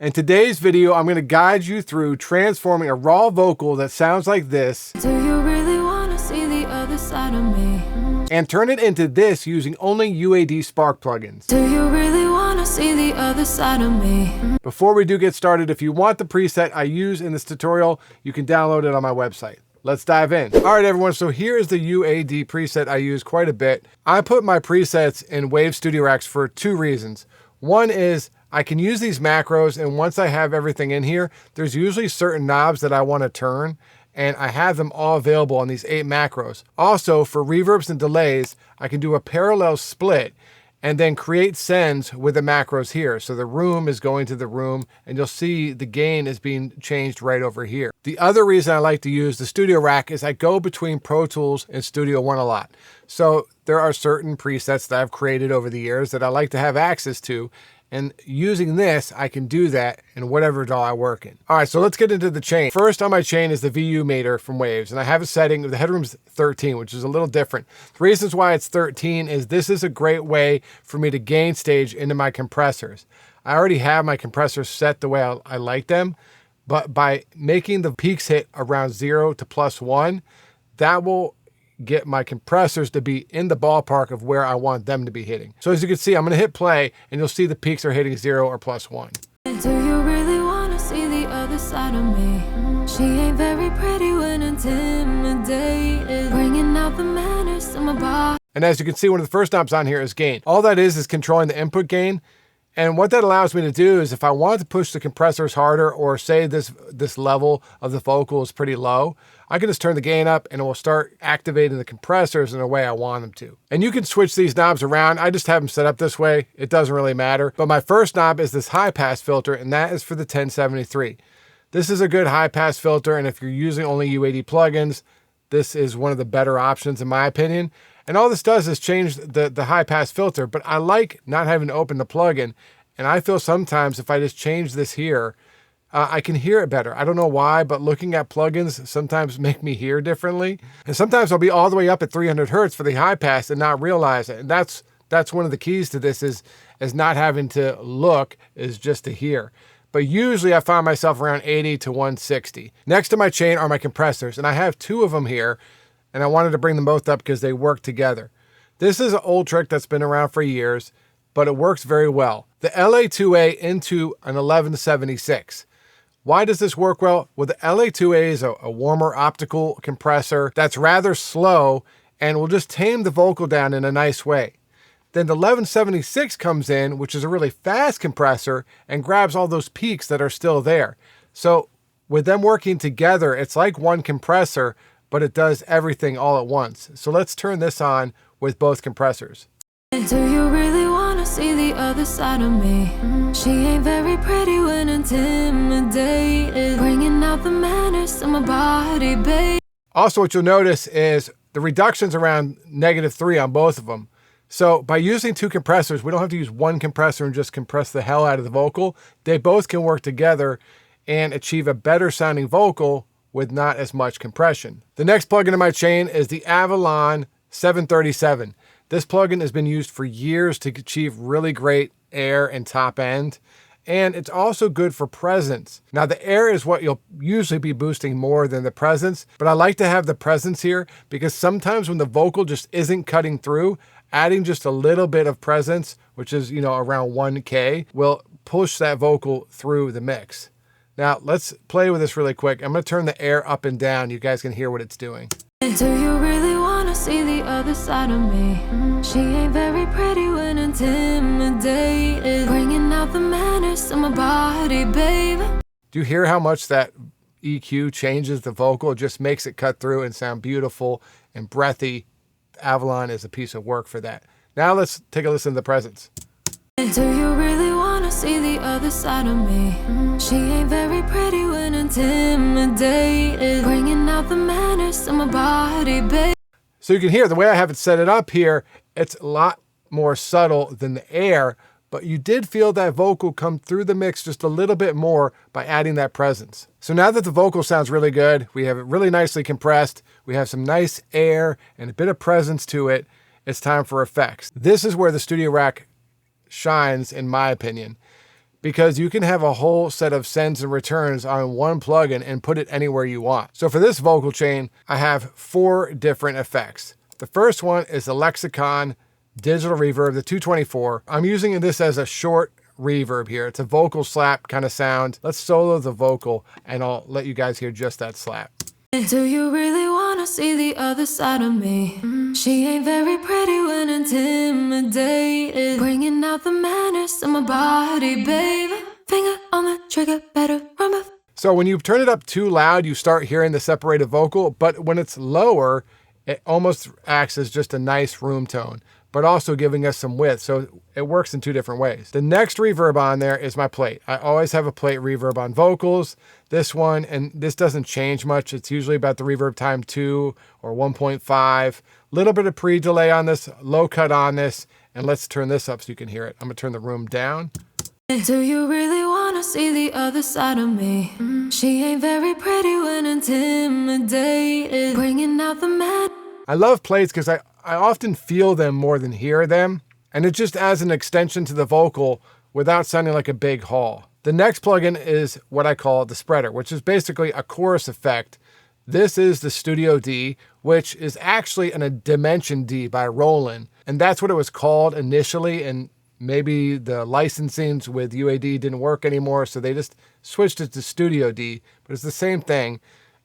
In today's video, I'm going to guide you through transforming a raw vocal that sounds like this. Do you really want to see the other side of me? And turn it into this using only UAD Spark plugins. Do you really want to see the other side of me? Before we do get started, if you want the preset I use in this tutorial, you can download it on my website. Let's dive in. All right, everyone, so here's the UAD preset I use quite a bit. I put my presets in Wave StudioRacks for two reasons. One is I can use these macros, and once I have everything in here, there's usually certain knobs that I want to turn, and I have them all available on these 8 macros. Also, for reverbs and delays, I can do a parallel split and then create sends with the macros here. So the room is going to the room, and you'll see the gain is being changed right over here. The other reason I like to use the StudioRack is I go between Pro Tools and Studio One a lot. So there are certain presets that I've created over the years that I like to have access to. And using this, I can do that in whatever DAW I work in. All right, so let's get into the chain. First on my chain is the VU meter from Waves, and I have a setting, the headroom's 13, which is a little different. The reasons why it's 13 is this is a great way for me to gain stage into my compressors. I already have my compressors set the way I like them, but by making the peaks hit around 0 to +1, that will get my compressors to be in the ballpark of where I want them to be hitting. So as you can see, I'm going to hit play and you'll see the peaks are hitting 0 or +1. Do you really want to see the other side of me? She ain't very pretty when intimidated, bringing out the manners in my body. And as you can see, one of the first knobs on here is gain. All that is controlling the input gain. And what that allows me to do is if I want to push the compressors harder, or say this level of the vocal is pretty low, I can just turn the gain up and it will start activating the compressors in the way I want them to. And you can switch these knobs around. I just have them set up this way. It doesn't really matter. But my first knob is this high pass filter, and that is for the 1073. This is a good high pass filter, and if you're using only UAD plugins, this is one of the better options in my opinion. And all this does is change the high pass filter, but I like not having to open the plugin. And I feel sometimes if I just change this here, I can hear it better. I don't know why, but looking at plugins sometimes make me hear differently. And sometimes I'll be all the way up at 300 Hertz for the high pass and not realize it. And that's one of the keys to this is not having to look, is just to hear. But usually I find myself around 80 to 160. Next to my chain are my compressors, and I have 2 of them here, and I wanted to bring them both up because they work together. This is an old trick that's been around for years, but it works very well. The LA2A into an 1176. Why does this work well? Well, the LA2A is a warmer optical compressor that's rather slow and will just tame the vocal down in a nice way. Then the 1176 comes in, which is a really fast compressor, and grabs all those peaks that are still there. So with them working together, it's like one compressor, but it does everything all at once. So let's turn this on with both compressors. Do you really want to see the other side of me? She ain't very pretty when intimidated, bringing out the manners in my body, babe. Also, what you'll notice is the reduction's around -3 on both of them. So by using 2 compressors, we don't have to use one compressor and just compress the hell out of the vocal. They both can work together and achieve a better sounding vocal with not as much compression. The next plugin in my chain is the Avalon 737. This plugin has been used for years to achieve really great air and top end, and it's also good for presence. Now the air is what you'll usually be boosting more than the presence, but I like to have the presence here because sometimes when the vocal just isn't cutting through, adding just a little bit of presence, which is, around 1K, will push that vocal through the mix. Now let's play with this really quick. I'm gonna turn the air up and down. You guys can hear what it's doing. Do you really want to see the other side of me? She ain't very pretty when intimidated, bringing out the manners in my body, baby. Do you hear how much that EQ changes the vocal? It just makes it cut through and sound beautiful and breathy. Avalon is a piece of work for that. Now let's take a listen to the presence. Do you really want to see the other side of me? She ain't very pretty when intimidated, bringing out the manners in my body, babe. So you can hear the way I have it set it up here, it's a lot more subtle than the air, but you did feel that vocal come through the mix just a little bit more by adding that presence. So now that the vocal sounds really good, we have it really nicely compressed, we have some nice air and a bit of presence to it, it's time for effects. This is where the StudioRack shines, in my opinion. because you can have a whole set of sends and returns on one plugin and put it anywhere you want. So for this vocal chain, I have 4 different effects. The first one is the Lexicon Digital Reverb, the 224. I'm using this as a short reverb here. It's a vocal slap kind of sound. Let's solo the vocal and I'll let you guys hear just that slap. Do you really wanna see the other side of me? She ain't very pretty when intimidated, bringing out the madness in my body, baby. Finger on the trigger, better remember. So when you turn it up too loud, you start hearing the separated vocal, but when it's lower, it almost acts as just a nice room tone, but also giving us some width. So it works in 2 different ways. The next reverb on there is my plate. I always have a plate reverb on vocals. This one, and this doesn't change much. It's usually about the reverb time 2 or 1.5. Little bit of pre-delay on this, low cut on this, and let's turn this up so you can hear it. I'm gonna turn the room down. Do you really wanna see the other side of me? She ain't very pretty when intimidated, bringing out the mad. I love plates because I often feel them more than hear them, and it just adds an extension to the vocal without sounding like a big haul. The next plugin is what I call the spreader, which is basically a chorus effect. This is the Studio D, which is actually a Dimension D by Roland, and that's what it was called initially, and maybe the licensings with UAD didn't work anymore, so they just switched it to Studio D, but it's the same thing.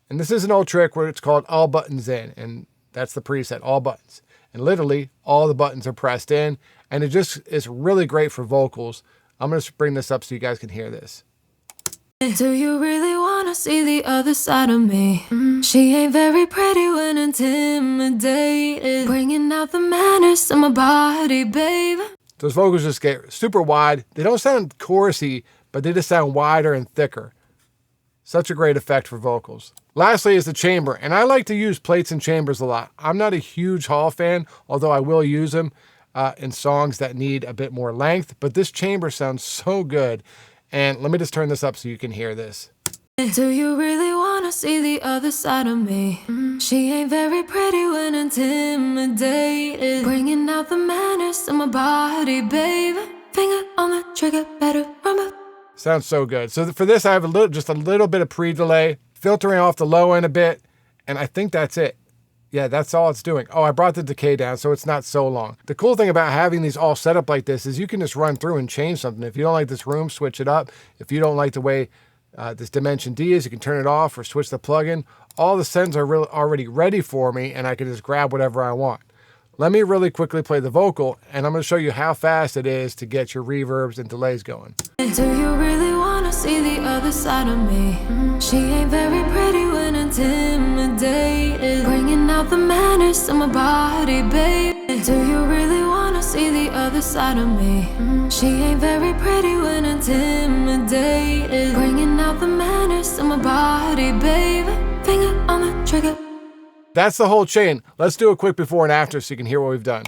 And this is an old trick where it's called all buttons in, and that's the preset, all buttons. And literally all the buttons are pressed in, and it just is really great for vocals. I'm gonna bring this up so you guys can hear this. Do you really wanna see the other side of me? She ain't very pretty when intimidated, bringing out the madness in my body, baby. Those vocals just get super wide. They don't sound chorusy, but they just sound wider and thicker. Such a great effect for vocals. Lastly is the chamber, and I like to use plates and chambers a lot. I'm not a huge Hall fan, although I will use them in songs that need a bit more length, but this chamber sounds so good. And let me just turn this up so you can hear this. Do you really wanna see the other side of me? She ain't very pretty when intimidated, bringing out the madness in my body, baby. Finger on the trigger, better remember. Sounds so good. So for this, I have just a little bit of pre-delay, filtering off the low end a bit, and I think that's it. Yeah, that's all it's doing. Oh, I brought the decay down so it's not so long. The cool thing about having these all set up like this is you can just run through and change something. If you don't like this room, switch it up. If you don't like the way this Dimension D is, you can turn it off or switch the plugin. All the sends are already ready for me, and I can just grab whatever I want. Let me really quickly play the vocal, and I'm going to show you how fast it is to get your reverbs and delays going. Do you really wanna see the other side of me? She ain't very pretty when intimidated, bringing out the madness in my body, baby. Do you really wanna see the other side of me? She ain't very pretty when intimidated, bringing out the madness in my body, baby. Finger on the trigger. That's the whole chain. Let's do a quick before and after so you can hear what we've done.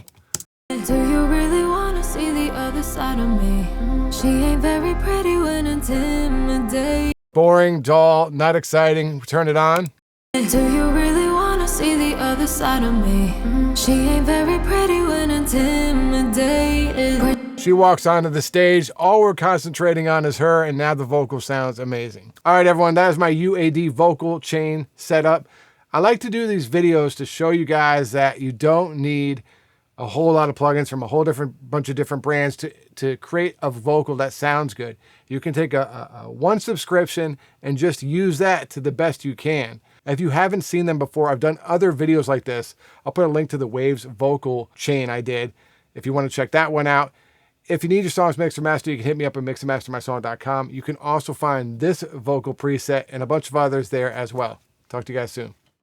Do you really wanna see the other side of me? She ain't very pretty when intimidated. Boring, dull, not exciting. Turn it on. Do you really wanna see the other side of me? She ain't very pretty when intimidated. She walks onto the stage. All we're concentrating on is her, and now the vocal sounds amazing. All right, everyone, that is my UAD vocal chain setup. I like to do these videos to show you guys you don't need a whole lot of plugins from a whole bunch of different brands to create a vocal that sounds good. You can take a one subscription and just use that to the best you can. If you haven't seen them before, I've done other videos like this. I'll put a link to the Waves vocal chain I did if you want to check that one out. If you need your songs mixed or mastered, you can hit me up at mixandmastermysong.com. You can also find this vocal preset and a bunch of others there as well. Talk to you guys soon.